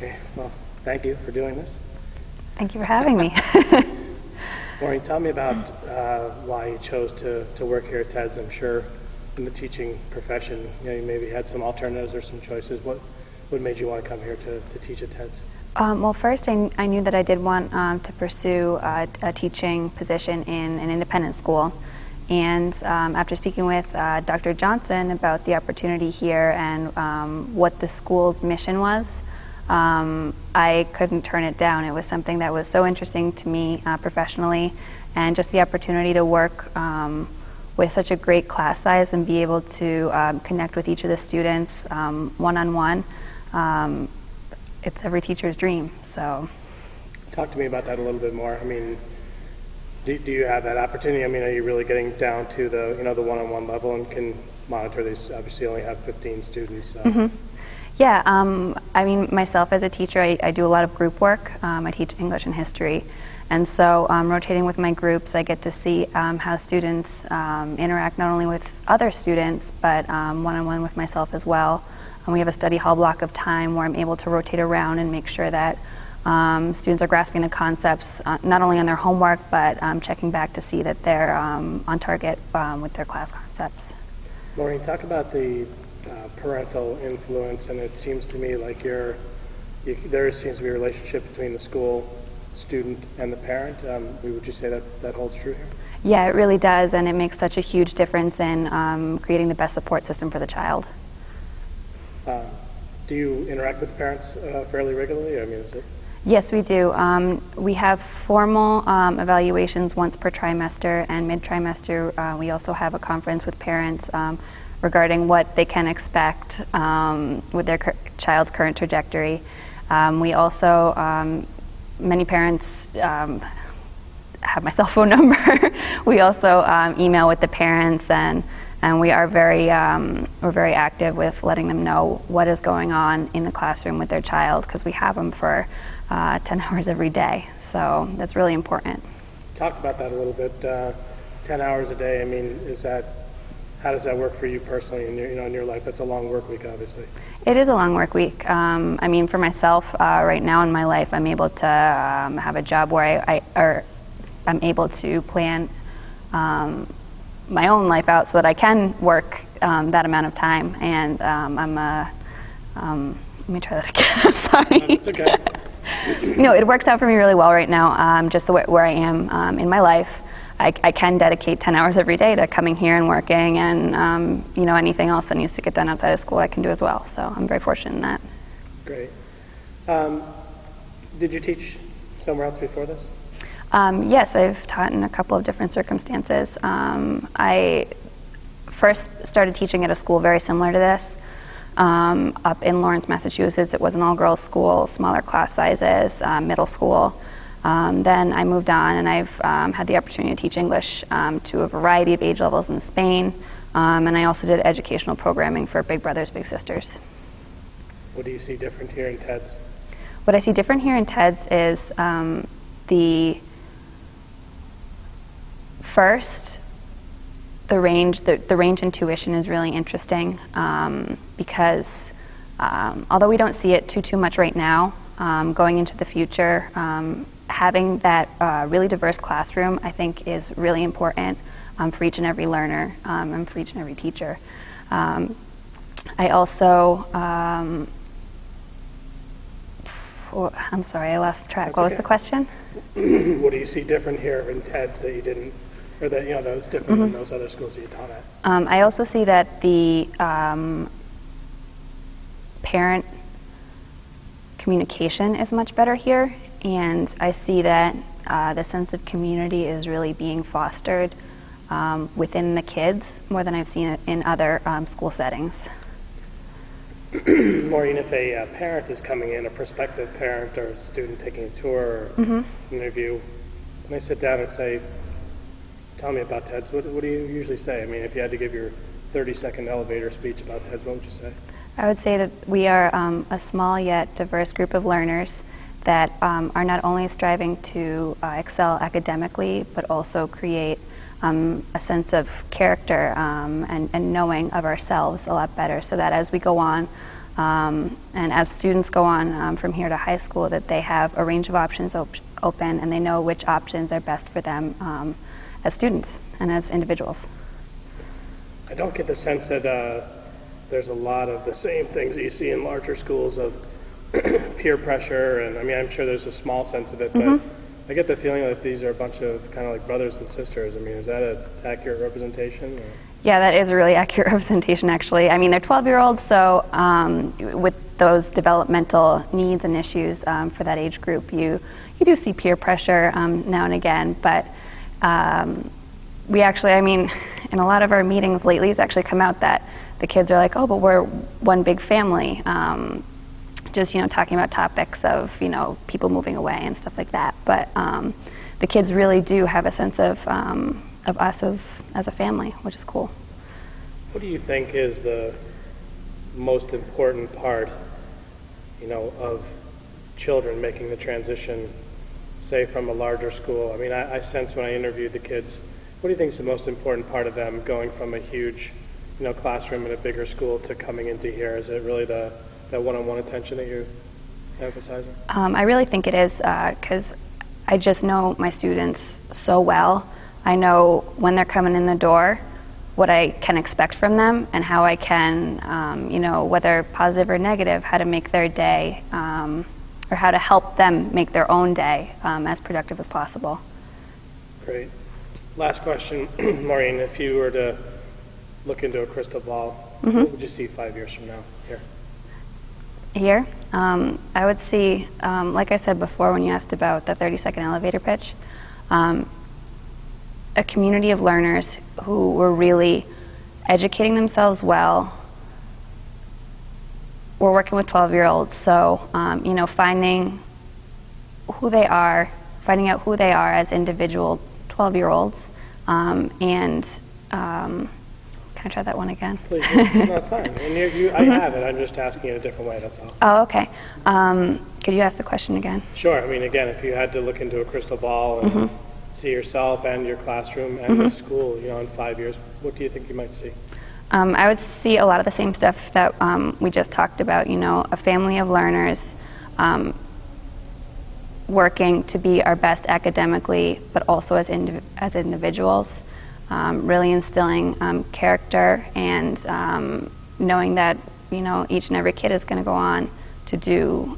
Okay, well, thank you for doing this. Thank you for having me. Maureen, tell me about why you chose to work here at TEDS. I'm sure in the teaching profession, you maybe had some alternatives or some choices. What made you want to come here to teach at TEDS? Well, first I knew that I did want to pursue a teaching position in an independent school. And after speaking with Dr. Johnson about the opportunity here and what the school's mission was, I couldn't turn it down. It was something that was so interesting to me professionally, and just the opportunity to work with such a great class size and be able to connect with each of the students one-on-one. It's every teacher's dream. So, talk to me about that a little bit more. I mean, do you have that opportunity? I mean, are you really getting down to the the one-on-one level and can monitor these? Obviously, you only have 15 students. Yeah, I mean, myself as a teacher, I do a lot of group work. I teach English and history, and so rotating with my groups, I get to see how students interact not only with other students, but one-on-one with myself as well. And we have a study hall block of time where I'm able to rotate around and make sure that students are grasping the concepts, not only on their homework, but checking back to see that they're on target with their class concepts. Maureen, talk about the parental influence, and it seems to me like there seems to be a relationship between the school, student, and the parent. Would you say that holds true here? Yeah, it really does, and it makes such a huge difference in creating the best support system for the child. Do you interact with the parents fairly regularly? I mean, is it? Yes, we do. We have formal evaluations once per trimester, and mid-trimester we also have a conference with parents regarding what they can expect with their child's current trajectory. We also, many parents have my cell phone number. We also email with the parents, and we are we're very active with letting them know what is going on in the classroom with their child, because we have them for 10 hours every day. So that's really important. Talk about that a little bit. 10 hours a day. I mean, how does that work for you personally in your life? That's a long work week, obviously. It is a long work week. I mean, for myself, right now in my life, I'm able to have a job where I'm able to plan my own life out so that I can work that amount of time. And let me try that again. I'm sorry. No, it's okay. No, it works out for me really well right now. Just where I am in my life, I can dedicate 10 hours every day to coming here and working, and anything else that needs to get done outside of school I can do as well. So I'm very fortunate in that. Great. Did you teach somewhere else before this? Yes, I've taught in a couple of different circumstances. I first started teaching at a school very similar to this, up in Lawrence, Massachusetts. It was an all-girls school, smaller class sizes, middle school. Then I moved on, and I've had the opportunity to teach English to a variety of age levels in Spain, and I also did educational programming for Big Brothers Big Sisters. What do you see different here in TEDS? What I see different here in TEDS is the range in tuition is really interesting, because although we don't see it too much right now, going into the future, having that really diverse classroom, I think, is really important for each and every learner and for each and every teacher. I also, I'm sorry, I lost track. That's what was okay. the question? What do you see different here in TEDS that you didn't, or that that was different than those other schools that you taught at? I also see that the parent communication is much better here, and I see that the sense of community is really being fostered within the kids more than I've seen it in other school settings. Maureen, if a parent is coming in, a prospective parent or a student taking a tour or an interview, when they sit down and say, tell me about TEDS, what do you usually say? I mean, if you had to give your 30-second elevator speech about TEDS, what would you say? I would say that we are a small yet diverse group of learners that are not only striving to excel academically, but also create a sense of character and knowing of ourselves a lot better, so that as we go on And as students go on from here to high school, that they have a range of options open, and they know which options are best for them as students and as individuals. I don't get the sense that there's a lot of the same things that you see in larger schools of peer pressure, and I mean, I'm sure there's a small sense of it, but I get the feeling that these are a bunch of kind of like brothers and sisters. I mean, is that an accurate representation? Or? Yeah, that is a really accurate representation, actually. I mean, they're 12-year-olds, so with those developmental needs and issues for that age group, you do see peer pressure now and again, but we actually, I mean, in a lot of our meetings lately, it's actually come out that the kids are like, oh, but we're one big family. Just, talking about topics of, people moving away and stuff like that. But the kids really do have a sense of us as a family, which is cool. What do you think is the most important part, of children making the transition, say, from a larger school? I mean, I sensed when I interviewed the kids, what do you think is the most important part of them going from a huge, classroom in a bigger school to coming into here? Is it really that one-on-one attention that you're emphasizing? I really think it is, because I just know my students so well. I know when they're coming in the door, what I can expect from them, and how I can, whether positive or negative, how to make their day, or how to help them make their own day as productive as possible. Great. Last question, Maureen, if you were to look into a crystal ball, what would you see 5 years from now here? Here, I would see, like I said before when you asked about the 30-second elevator pitch, a community of learners who were really educating themselves well. We're working with 12-year-olds, so finding out who they are as individual 12-year-olds, and can I try that one again? Please. No, that's fine. And I have it. I'm just asking it a different way, that's all. Oh, okay. Could you ask the question again? Sure. I mean, again, if you had to look into a crystal ball and see yourself and your classroom and the school, in 5 years, what do you think you might see? I would see a lot of the same stuff that we just talked about, a family of learners working to be our best academically, but also as individuals. Really instilling character and knowing that each and every kid is going to go on to do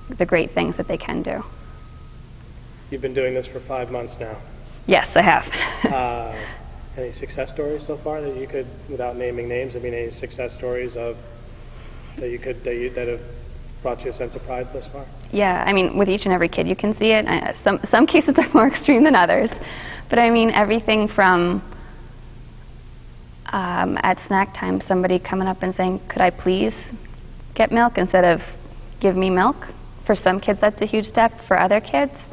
the great things that they can do. You've been doing this for 5 months now. Yes, I have. Any success stories so far that you could, without naming names, any success stories that have brought you a sense of pride thus far? Yeah, with each and every kid you can see it. Some cases are more extreme than others. But everything from at snack time, somebody coming up and saying, could I please get milk instead of give me milk? For some kids, that's a huge step. For other kids,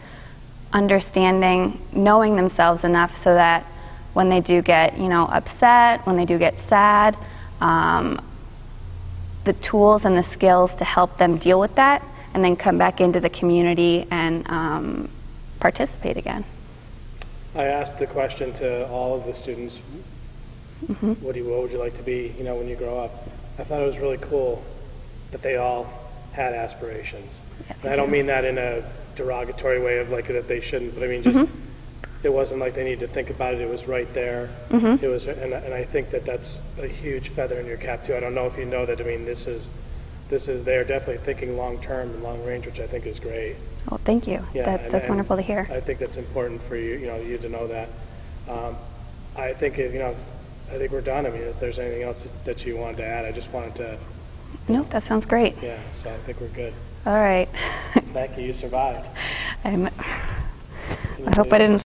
understanding, knowing themselves enough so that when they do get, upset, when they do get sad, the tools and the skills to help them deal with that, and then come back into the community and participate again. I asked the question to all of the students, what would you like to be, when you grow up? I thought it was really cool that they all had aspirations. Yeah, and I don't mean that in a derogatory way of that they shouldn't, but just it wasn't like they needed to think about it. It was right there. It was, and I think that's a huge feather in your cap too. I don't know if you know that. They're definitely thinking long term and long range, which I think is great. Well, thank you. Yeah, that's wonderful to hear. I think that's important for you, you to know that. I think I think we're done. If there's anything else that you wanted to add, I just wanted to. No, that sounds great. Yeah, so I think we're good. All right. Thank you. You survived. I hope I didn't